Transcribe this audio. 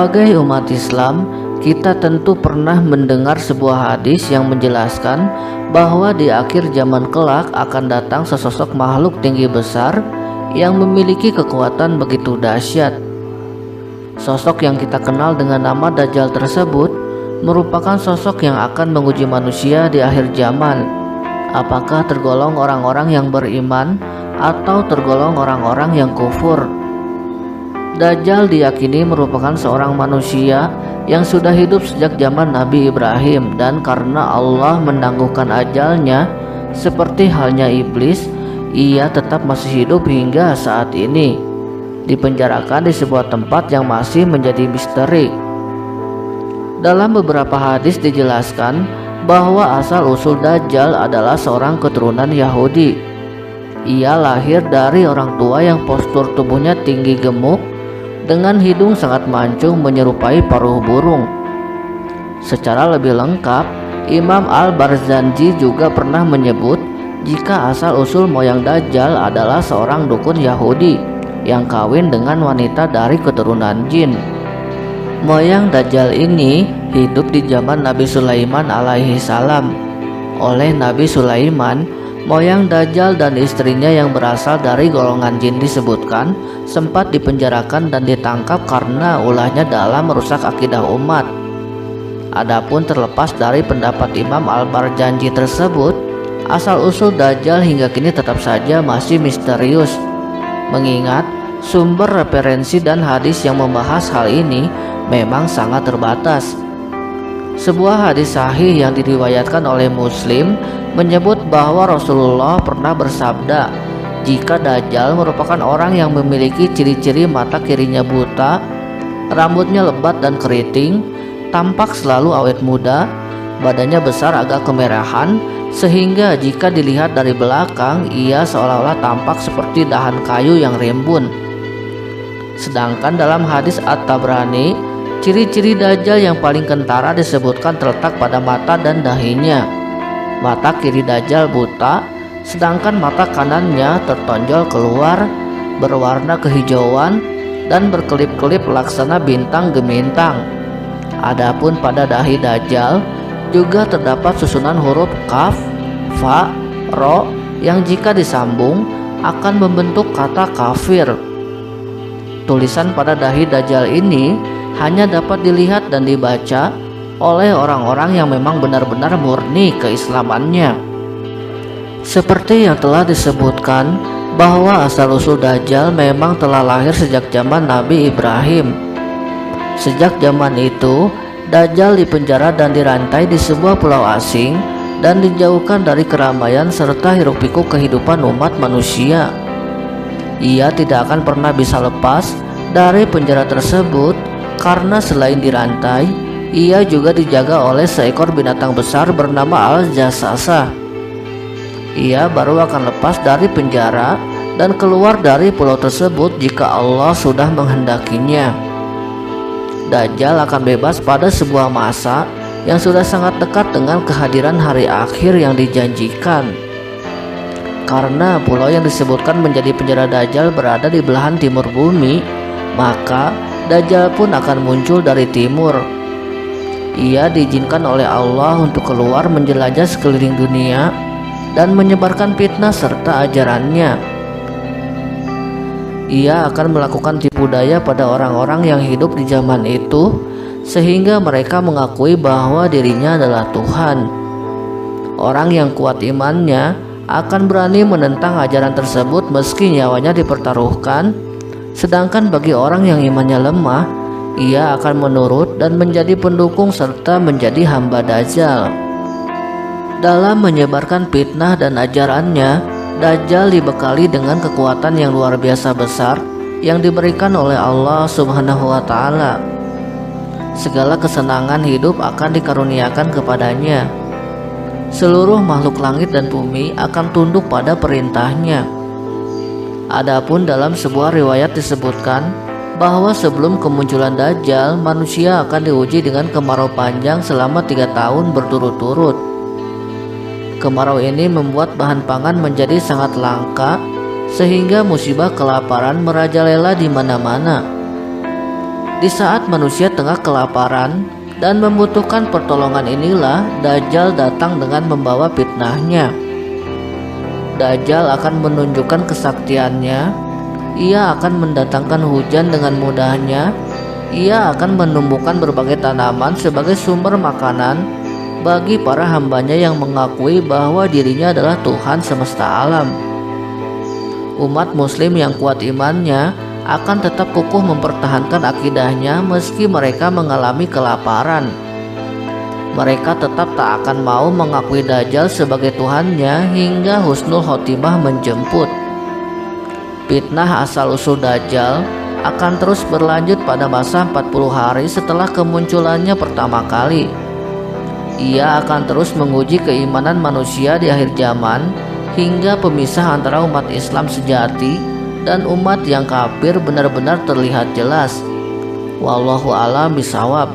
Sebagai umat Islam, kita tentu pernah mendengar sebuah hadis yang menjelaskan bahwa di akhir zaman kelak akan datang sesosok makhluk tinggi besar yang memiliki kekuatan begitu dahsyat. Sosok yang kita kenal dengan nama Dajjal tersebut merupakan sosok yang akan menguji manusia di akhir zaman. Apakah tergolong orang-orang yang beriman atau tergolong orang-orang yang kufur? Dajjal diyakini merupakan seorang manusia yang sudah hidup sejak zaman Nabi Ibrahim, dan karena Allah menangguhkan ajalnya seperti halnya iblis, ia tetap masih hidup hingga saat ini, dipenjarakan di sebuah tempat yang masih menjadi misteri. Dalam beberapa hadis dijelaskan bahwa asal-usul Dajjal adalah seorang keturunan Yahudi. Ia lahir dari orang tua yang postur tubuhnya tinggi gemuk dengan hidung sangat mancung menyerupai paruh burung. Secara lebih lengkap, Imam Al-Barzanji juga pernah menyebut jika asal-usul moyang Dajjal adalah seorang dukun Yahudi yang kawin dengan wanita dari keturunan jin. Moyang Dajjal ini hidup di zaman Nabi Sulaiman alaihi salam. Oleh Nabi Sulaiman, moyang Dajjal dan istrinya yang berasal dari golongan jin disebutkan sempat dipenjarakan dan ditangkap karena ulahnya dalam merusak akidah umat. Adapun terlepas dari pendapat Imam Al-Barzanji tersebut, asal-usul Dajjal hingga kini tetap saja masih misterius, mengingat sumber referensi dan hadis yang membahas hal ini memang sangat terbatas. Sebuah hadis sahih yang diriwayatkan oleh Muslim menyebut bahwa Rasulullah pernah bersabda, jika Dajjal merupakan orang yang memiliki ciri-ciri mata kirinya buta, rambutnya lebat dan keriting, tampak selalu awet muda, badannya besar agak kemerahan, sehingga jika dilihat dari belakang ia seolah-olah tampak seperti dahan kayu yang rimbun. Sedangkan dalam hadis At-Tabrani, ciri-ciri Dajjal yang paling kentara disebutkan terletak pada mata dan dahinya. Mata kiri Dajjal buta, sedangkan mata kanannya tertonjol keluar, berwarna kehijauan dan berkelip-kelip laksana bintang gemintang. Adapun pada dahi Dajjal juga terdapat susunan huruf kaf, fa, ro yang jika disambung akan membentuk kata kafir. Tulisan pada dahi Dajjal ini hanya dapat dilihat dan dibaca oleh orang-orang yang memang benar-benar murni keislamannya. Seperti yang telah disebutkan bahwa asal-usul Dajjal memang telah lahir sejak zaman Nabi Ibrahim. Sejak zaman itu, Dajjal dipenjara dan dirantai di sebuah pulau asing dan dijauhkan dari keramaian serta hiruk-pikuk kehidupan umat manusia. Ia tidak akan pernah bisa lepas dari penjara tersebut karena selain dirantai, ia juga dijaga oleh seekor binatang besar bernama Al-Jassasa. Ia baru akan lepas dari penjara dan keluar dari pulau tersebut jika Allah sudah menghendakinya. Dajjal akan bebas pada sebuah masa yang sudah sangat dekat dengan kehadiran hari akhir yang dijanjikan. Karena pulau yang disebutkan menjadi penjara Dajjal berada di belahan timur bumi, maka Dajjal pun akan muncul dari timur. Ia diizinkan oleh Allah untuk keluar menjelajah sekeliling dunia dan menyebarkan fitnah serta ajarannya. Ia akan melakukan tipu daya pada orang-orang yang hidup di zaman itu sehingga mereka mengakui bahwa dirinya adalah Tuhan. Orang yang kuat imannya akan berani menentang ajaran tersebut meski nyawanya dipertaruhkan, sedangkan bagi orang yang imannya lemah, ia akan menurut dan menjadi pendukung serta menjadi hamba Dajjal. Dalam menyebarkan fitnah dan ajarannya, Dajjal dibekali dengan kekuatan yang luar biasa besar yang diberikan oleh Allah Subhanahu wa Ta'ala. Segala kesenangan hidup akan dikaruniakan kepadanya. Seluruh makhluk langit dan bumi akan tunduk pada perintahnya. Adapun dalam sebuah riwayat disebutkan bahwa sebelum kemunculan Dajjal, manusia akan diuji dengan kemarau panjang selama 3 tahun berturut-turut. Kemarau ini membuat bahan pangan menjadi sangat langka sehingga musibah kelaparan merajalela di mana-mana. Di saat manusia tengah kelaparan dan membutuhkan pertolongan inilah Dajjal datang dengan membawa fitnahnya. Dajjal akan menunjukkan kesaktiannya. Ia akan mendatangkan hujan dengan mudahnya. Ia akan menumbuhkan berbagai tanaman sebagai sumber makanan bagi para hambanya yang mengakui bahwa dirinya adalah Tuhan semesta alam. Umat muslim yang kuat imannya akan tetap kukuh mempertahankan akidahnya meski mereka mengalami kelaparan. Mereka tetap tak akan mau mengakui Dajjal sebagai Tuhannya hingga husnul khotimah menjemput. Fitnah asal-usul Dajjal akan terus berlanjut pada masa 40 hari setelah kemunculannya pertama kali. Ia akan terus menguji keimanan manusia di akhir zaman hingga pemisah antara umat Islam sejati dan umat yang kafir benar-benar terlihat jelas. Wallahu a'lam bishawab.